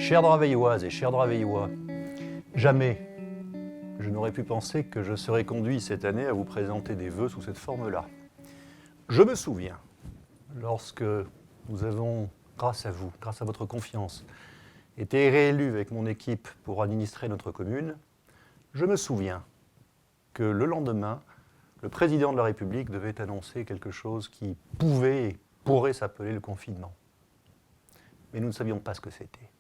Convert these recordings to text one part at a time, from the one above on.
Chères Draveilloises et chers Draveillois, jamais je n'aurais pu penser que je serais conduit cette année à vous présenter des vœux sous cette forme-là. Je me souviens, lorsque nous avons, grâce à vous, grâce à votre confiance, été réélus avec mon équipe pour administrer notre commune, je me souviens que le lendemain, le président de la République devait annoncer quelque chose qui pouvait et pourrait s'appeler le confinement. Mais nous ne savions pas ce que c'était.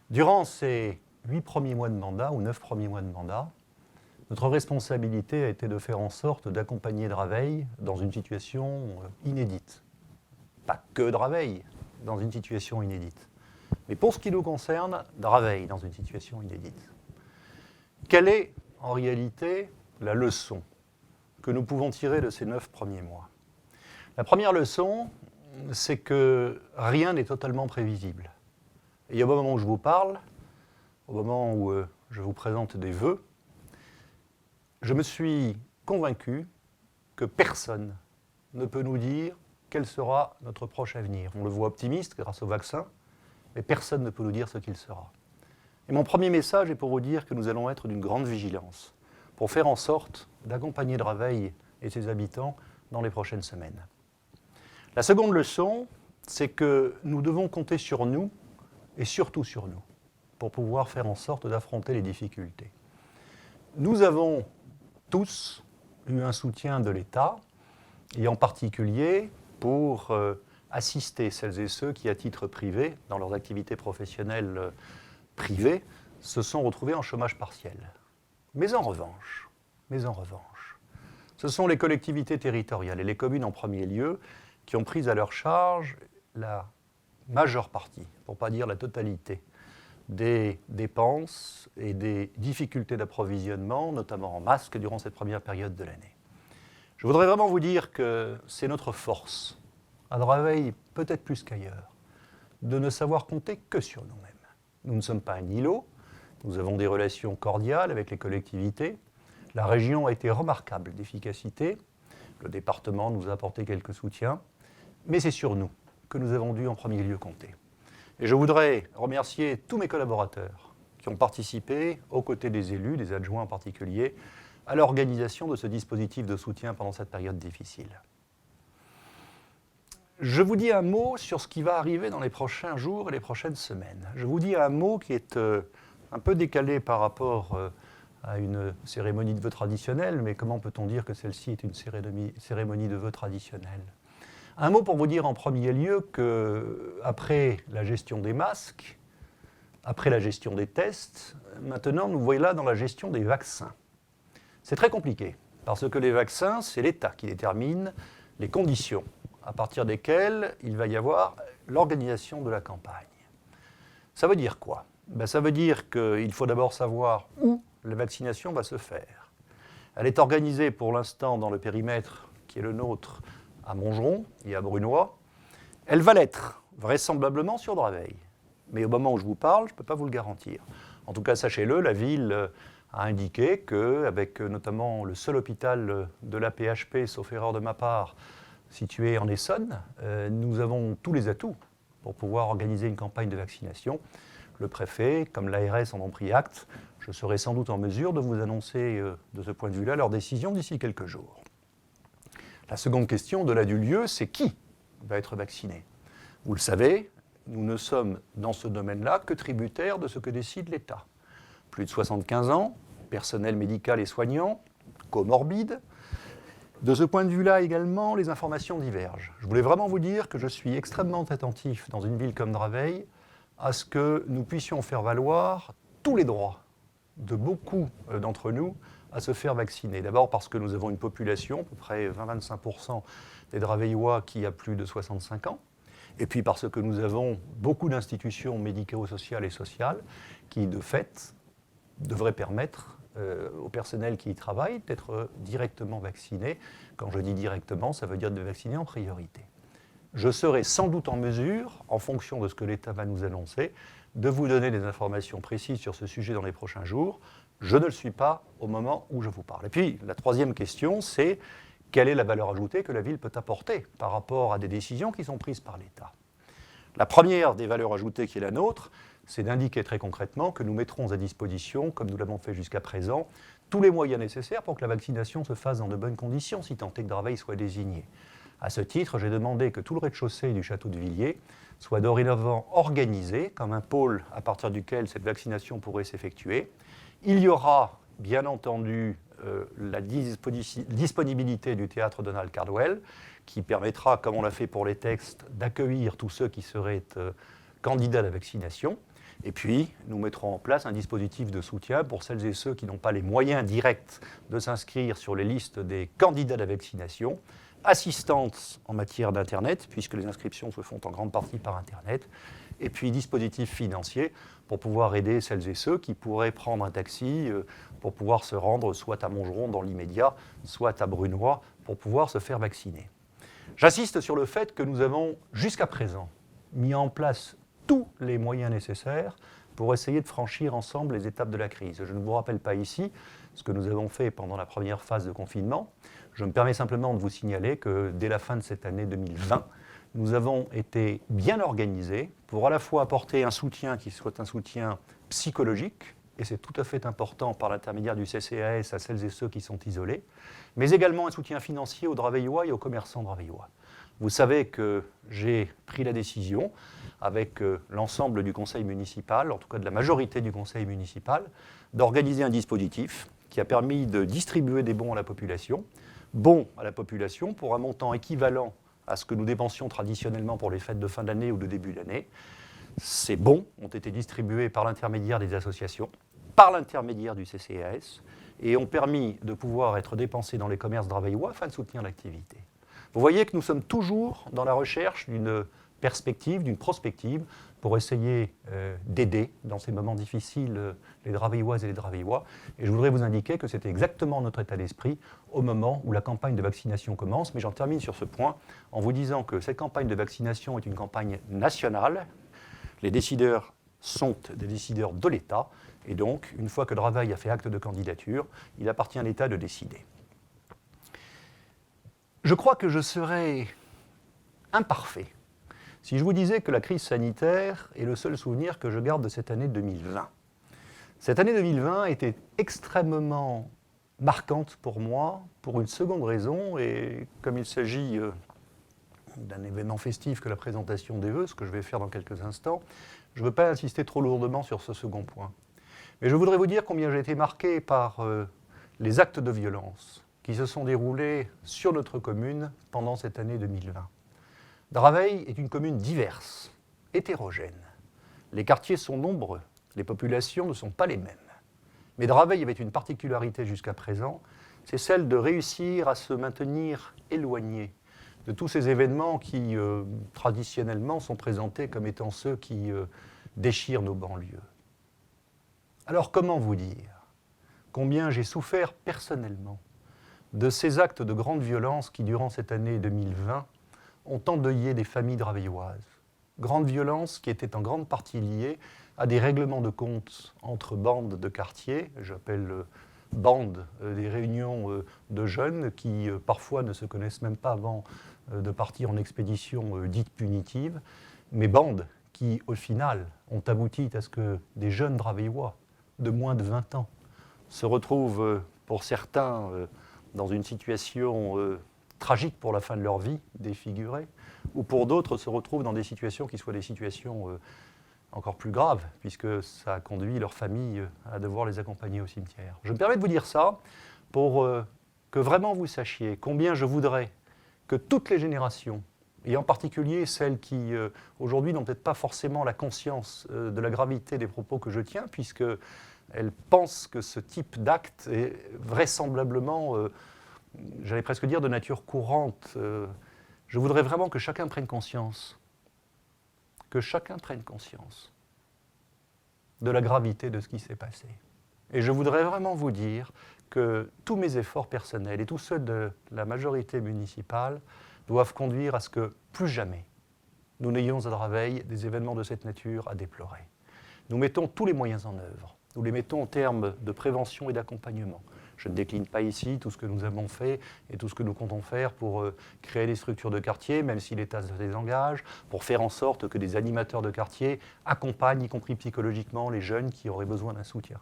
Durant ces 8 premiers mois de mandat, ou 9 premiers mois de mandat, notre responsabilité a été de faire en sorte d'accompagner Draveil dans une situation inédite. Pas que Draveil, dans une situation inédite. Mais pour ce qui nous concerne, Draveil dans une situation inédite. Quelle est, en réalité, la leçon que nous pouvons tirer de ces 9 premiers mois? La première leçon, c'est que rien n'est totalement prévisible. Et au moment où je vous parle, au moment où je vous présente des vœux, je me suis convaincu que personne ne peut nous dire quel sera notre proche avenir. On le voit optimiste grâce au vaccin, mais personne ne peut nous dire ce qu'il sera. Et mon premier message est pour vous dire que nous allons être d'une grande vigilance, pour faire en sorte d'accompagner Draveil et ses habitants dans les prochaines semaines. La seconde leçon, c'est que nous devons compter sur nous, et surtout sur nous, pour pouvoir faire en sorte d'affronter les difficultés. Nous avons tous eu un soutien de l'État, et en particulier pour assister celles et ceux qui, à titre privé, dans leurs activités professionnelles privées, se sont retrouvés en chômage partiel. Mais en revanche, ce sont les collectivités territoriales et les communes en premier lieu qui ont pris à leur charge la majeure partie, pour ne pas dire la totalité, des dépenses et des difficultés d'approvisionnement, notamment en masques, durant cette première période de l'année. Je voudrais vraiment vous dire que c'est notre force, à Draveil peut-être plus qu'ailleurs, de ne savoir compter que sur nous-mêmes. Nous ne sommes pas un îlot, nous avons des relations cordiales avec les collectivités. La région a été remarquable d'efficacité, le département nous a apporté quelques soutiens, mais c'est sur nous que nous avons dû en premier lieu compter. Et je voudrais remercier tous mes collaborateurs qui ont participé, aux côtés des élus, des adjoints en particulier, à l'organisation de ce dispositif de soutien pendant cette période difficile. Je vous dis un mot sur ce qui va arriver dans les prochains jours et les prochaines semaines. Je vous dis un mot qui est un peu décalé par rapport à une cérémonie de vœux traditionnelle, mais comment peut-on dire que celle-ci est une cérémonie de vœux traditionnelle ? Un mot pour vous dire en premier lieu qu'après la gestion des masques, après la gestion des tests, maintenant nous voilà dans la gestion des vaccins. C'est très compliqué, parce que les vaccins, c'est l'État qui détermine les conditions à partir desquelles il va y avoir l'organisation de la campagne. Ça veut dire quoi ? Ça veut dire qu'il faut d'abord savoir où la vaccination va se faire. Elle est organisée pour l'instant dans le périmètre qui est le nôtre, à Montgeron et à Brunois. Elle va l'être vraisemblablement sur Draveil. Mais au moment où je vous parle, je ne peux pas vous le garantir. En tout cas, sachez-le, la ville a indiqué qu'avec notamment le seul hôpital de la PHP, sauf erreur de ma part, situé en Essonne, nous avons tous les atouts pour pouvoir organiser une campagne de vaccination. Le préfet, comme l'ARS en ont pris acte, je serai sans doute en mesure de vous annoncer de ce point de vue-là leur décision d'ici quelques jours. La seconde question, au-delà du lieu, c'est qui va être vacciné. Vous le savez, nous ne sommes dans ce domaine-là que tributaires de ce que décide l'État. Plus de 75 ans, personnel médical et soignant, comorbide. De ce point de vue-là également, les informations divergent. Je voulais vraiment vous dire que je suis extrêmement attentif dans une ville comme Draveil à ce que nous puissions faire valoir tous les droits de beaucoup d'entre nous à se faire vacciner. D'abord parce que nous avons une population, à peu près 20-25% des Draveillois qui a plus de 65 ans, et puis parce que nous avons beaucoup d'institutions médico-sociales et sociales qui, de fait, devraient permettre au personnel qui y travaille d'être directement vacciné. Quand je dis directement, ça veut dire de vacciner en priorité. Je serai sans doute en mesure, en fonction de ce que l'État va nous annoncer, de vous donner des informations précises sur ce sujet dans les prochains jours. Je ne le suis pas au moment où je vous parle. Et puis, la troisième question, c'est quelle est la valeur ajoutée que la ville peut apporter par rapport à des décisions qui sont prises par l'État ? La première des valeurs ajoutées qui est la nôtre, c'est d'indiquer très concrètement que nous mettrons à disposition, comme nous l'avons fait jusqu'à présent, tous les moyens nécessaires pour que la vaccination se fasse dans de bonnes conditions, si tant est que Draveil soit désigné. À ce titre, j'ai demandé que tout le rez-de-chaussée du château de Villiers soit dorénavant organisé comme un pôle à partir duquel cette vaccination pourrait s'effectuer. Il y aura, bien entendu, la disponibilité du théâtre Donald Cardwell, qui permettra, comme on l'a fait pour les textes, d'accueillir tous ceux qui seraient candidats à la vaccination. Et puis, nous mettrons en place un dispositif de soutien pour celles et ceux qui n'ont pas les moyens directs de s'inscrire sur les listes des candidats à la vaccination, assistance en matière d'Internet, puisque les inscriptions se font en grande partie par Internet, et puis dispositif financier pour pouvoir aider celles et ceux qui pourraient prendre un taxi pour pouvoir se rendre soit à Montgeron dans l'immédiat, soit à Brunoy pour pouvoir se faire vacciner. J'insiste sur le fait que nous avons jusqu'à présent mis en place tous les moyens nécessaires pour essayer de franchir ensemble les étapes de la crise. Je ne vous rappelle pas ici ce que nous avons fait pendant la première phase de confinement. Je me permets simplement de vous signaler que dès la fin de cette année 2020, nous avons été bien organisés pour à la fois apporter un soutien qui soit un soutien psychologique, et c'est tout à fait important par l'intermédiaire du CCAS à celles et ceux qui sont isolés, mais également un soutien financier aux Draveillois et aux commerçants draveillois. Vous savez que j'ai pris la décision, avec l'ensemble du conseil municipal, en tout cas de la majorité du conseil municipal, d'organiser un dispositif qui a permis de distribuer des bons à la population pour un montant équivalent à ce que nous dépensions traditionnellement pour les fêtes de fin d'année ou de début d'année. Ces bons ont été distribués par l'intermédiaire des associations, par l'intermédiaire du CCAS, et ont permis de pouvoir être dépensés dans les commerces draveillois afin de soutenir l'activité. Vous voyez que nous sommes toujours dans la recherche d'une perspective, d'une prospective, pour essayer d'aider dans ces moments difficiles les Draveilloises et les Draveillois. Et je voudrais vous indiquer que c'était exactement notre état d'esprit au moment où la campagne de vaccination commence. Mais j'en termine sur ce point en vous disant que cette campagne de vaccination est une campagne nationale. Les décideurs sont des décideurs de l'État. Et donc, une fois que Draveil a fait acte de candidature, il appartient à l'État de décider. Je crois que je serais imparfait si je vous disais que la crise sanitaire est le seul souvenir que je garde de cette année 2020. Cette année 2020 était extrêmement marquante pour moi, pour une seconde raison, et comme il s'agit d'un événement festif que la présentation des vœux, ce que je vais faire dans quelques instants, je ne veux pas insister trop lourdement sur ce second point. Mais je voudrais vous dire combien j'ai été marqué par les actes de violence qui se sont déroulés sur notre commune pendant cette année 2020. Draveil est une commune diverse, hétérogène. Les quartiers sont nombreux, les populations ne sont pas les mêmes. Mais Draveil avait une particularité jusqu'à présent, c'est celle de réussir à se maintenir éloigné de tous ces événements qui, traditionnellement, sont présentés comme étant ceux qui déchirent nos banlieues. Alors comment vous dire combien j'ai souffert personnellement de ces actes de grande violence qui, durant cette année 2020, ont endeuillé des familles draveilloises. Grande violence qui était en grande partie liée à des règlements de compte entre bandes de quartier, j'appelle bandes des réunions de jeunes qui parfois ne se connaissent même pas avant de partir en expédition dite punitive, mais bandes qui, au final, ont abouti à ce que des jeunes draveillois de moins de 20 ans se retrouvent, pour certains, dans une situation tragique pour la fin de leur vie, défigurée, ou pour d'autres se retrouvent dans des situations qui soient des situations encore plus graves, puisque ça a conduit leur famille à devoir les accompagner au cimetière. Je me permets de vous dire ça pour que vraiment vous sachiez combien je voudrais que toutes les générations, et en particulier celles qui aujourd'hui n'ont peut-être pas forcément la conscience de la gravité des propos que je tiens, puisqu'elles pensent que ce type d'acte est vraisemblablement j'allais presque dire de nature courante. Je voudrais vraiment que chacun prenne conscience de la gravité de ce qui s'est passé. Et je voudrais vraiment vous dire que tous mes efforts personnels et tous ceux de la majorité municipale doivent conduire à ce que plus jamais nous n'ayons à Draveil des événements de cette nature à déplorer. Nous mettons tous les moyens en œuvre. Nous les mettons en termes de prévention et d'accompagnement. Je ne décline pas ici tout ce que nous avons fait et tout ce que nous comptons faire pour créer des structures de quartier, même si l'État se désengage, pour faire en sorte que des animateurs de quartier accompagnent, y compris psychologiquement, les jeunes qui auraient besoin d'un soutien.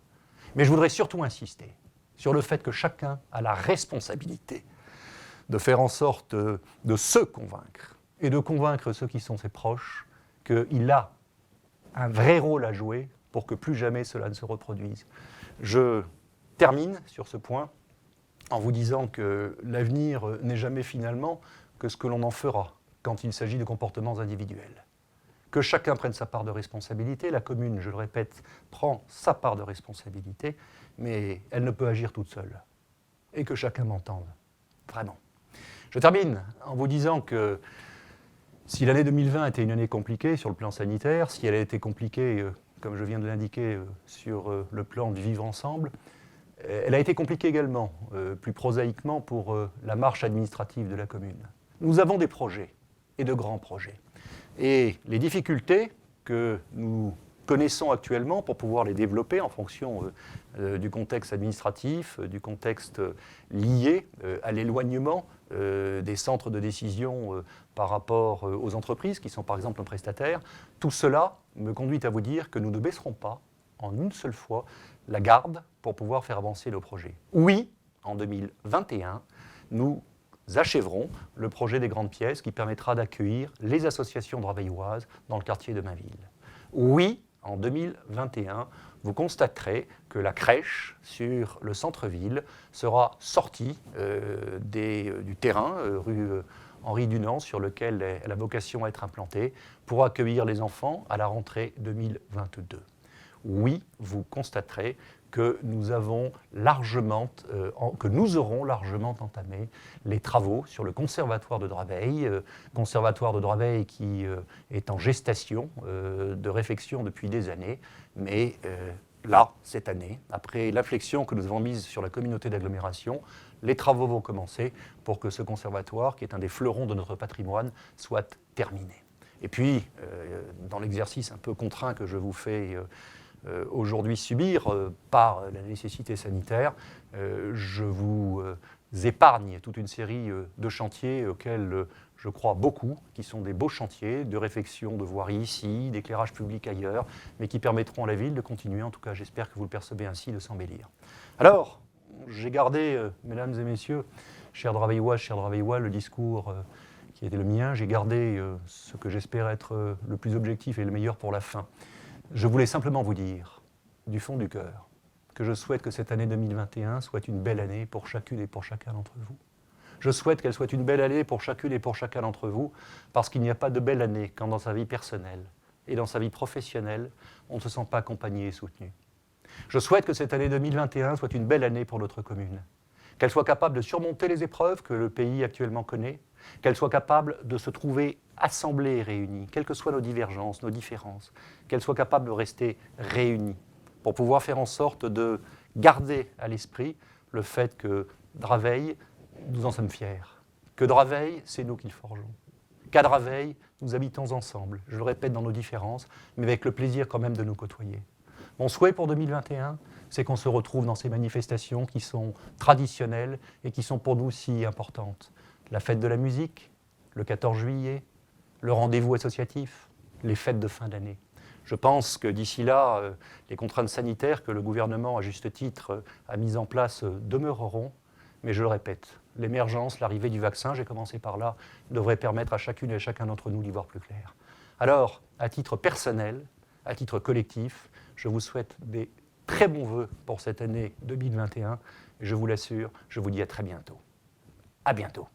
Mais je voudrais surtout insister sur le fait que chacun a la responsabilité de faire en sorte de se convaincre et de convaincre ceux qui sont ses proches qu'il a un vrai rôle à jouer pour que plus jamais cela ne se reproduise. Je termine sur ce point en vous disant que l'avenir n'est jamais finalement que ce que l'on en fera quand il s'agit de comportements individuels. Que chacun prenne sa part de responsabilité. La commune, je le répète, prend sa part de responsabilité, mais elle ne peut agir toute seule. Et que chacun m'entende. Vraiment. Je termine en vous disant que si l'année 2020 était une année compliquée sur le plan sanitaire, si elle a été compliquée, comme je viens de l'indiquer, sur le plan du vivre ensemble, elle a été compliquée également, plus prosaïquement, pour la marche administrative de la commune. Nous avons des projets, et de grands projets. Et les difficultés que nous connaissons actuellement pour pouvoir les développer en fonction du contexte administratif, du contexte lié à l'éloignement des centres de décision par rapport aux entreprises qui sont par exemple nos prestataires, tout cela me conduit à vous dire que nous ne baisserons pas en une seule fois la garde pour pouvoir faire avancer nos projets. Oui, en 2021, nous achèverons le projet des grandes pièces qui permettra d'accueillir les associations draveilloises dans le quartier de Mainville. Oui, en 2021, vous constaterez que la crèche sur le centre-ville sera sortie du terrain, rue Henri Dunant, sur lequel elle a vocation à être implantée, pour accueillir les enfants à la rentrée 2022. Oui, vous constaterez que nous aurons largement entamé les travaux sur le conservatoire de Draveil qui est en gestation de réflexion depuis des années, mais là, cette année, après l'inflexion que nous avons mise sur la communauté d'agglomération, les travaux vont commencer pour que ce conservatoire, qui est un des fleurons de notre patrimoine, soit terminé. Et puis, dans l'exercice un peu contraint que je vous fais aujourd'hui subir par la nécessité sanitaire, je vous épargne toute une série de chantiers auxquels je crois beaucoup, qui sont des beaux chantiers de réflexion, de voirie ici, d'éclairage public ailleurs, mais qui permettront à la ville de continuer, en tout cas j'espère que vous le percevez ainsi, de s'embellir. Alors, j'ai gardé, mesdames et messieurs, chers Draveillois, le discours qui était le mien, j'ai gardé ce que j'espère être le plus objectif et le meilleur pour la fin. Je voulais simplement vous dire, du fond du cœur, que je souhaite que cette année 2021 soit une belle année pour chacune et pour chacun d'entre vous. Je souhaite qu'elle soit une belle année pour chacune et pour chacun d'entre vous, parce qu'il n'y a pas de belle année quand dans sa vie personnelle et dans sa vie professionnelle, on ne se sent pas accompagné et soutenu. Je souhaite que cette année 2021 soit une belle année pour notre commune, qu'elle soit capable de surmonter les épreuves que le pays actuellement connaît, qu'elle soit capable de se trouver assemblée et réunie, quelles que soient nos divergences, nos différences, qu'elle soit capable de rester réunie, pour pouvoir faire en sorte de garder à l'esprit le fait que Draveil, nous en sommes fiers, que Draveil, c'est nous qui le forgeons, qu'à Draveil, nous habitons ensemble, je le répète dans nos différences, mais avec le plaisir quand même de nous côtoyer. Mon souhait pour 2021, c'est qu'on se retrouve dans ces manifestations qui sont traditionnelles et qui sont pour nous si importantes. La fête de la musique, le 14 juillet, le rendez-vous associatif, les fêtes de fin d'année. Je pense que d'ici là, les contraintes sanitaires que le gouvernement, à juste titre, a mises en place demeureront. Mais je le répète, l'émergence, l'arrivée du vaccin, j'ai commencé par là, devrait permettre à chacune et à chacun d'entre nous d'y voir plus clair. Alors, à titre personnel, à titre collectif, je vous souhaite des très bons vœux pour cette année 2021. Et je vous l'assure, je vous dis à très bientôt. À bientôt.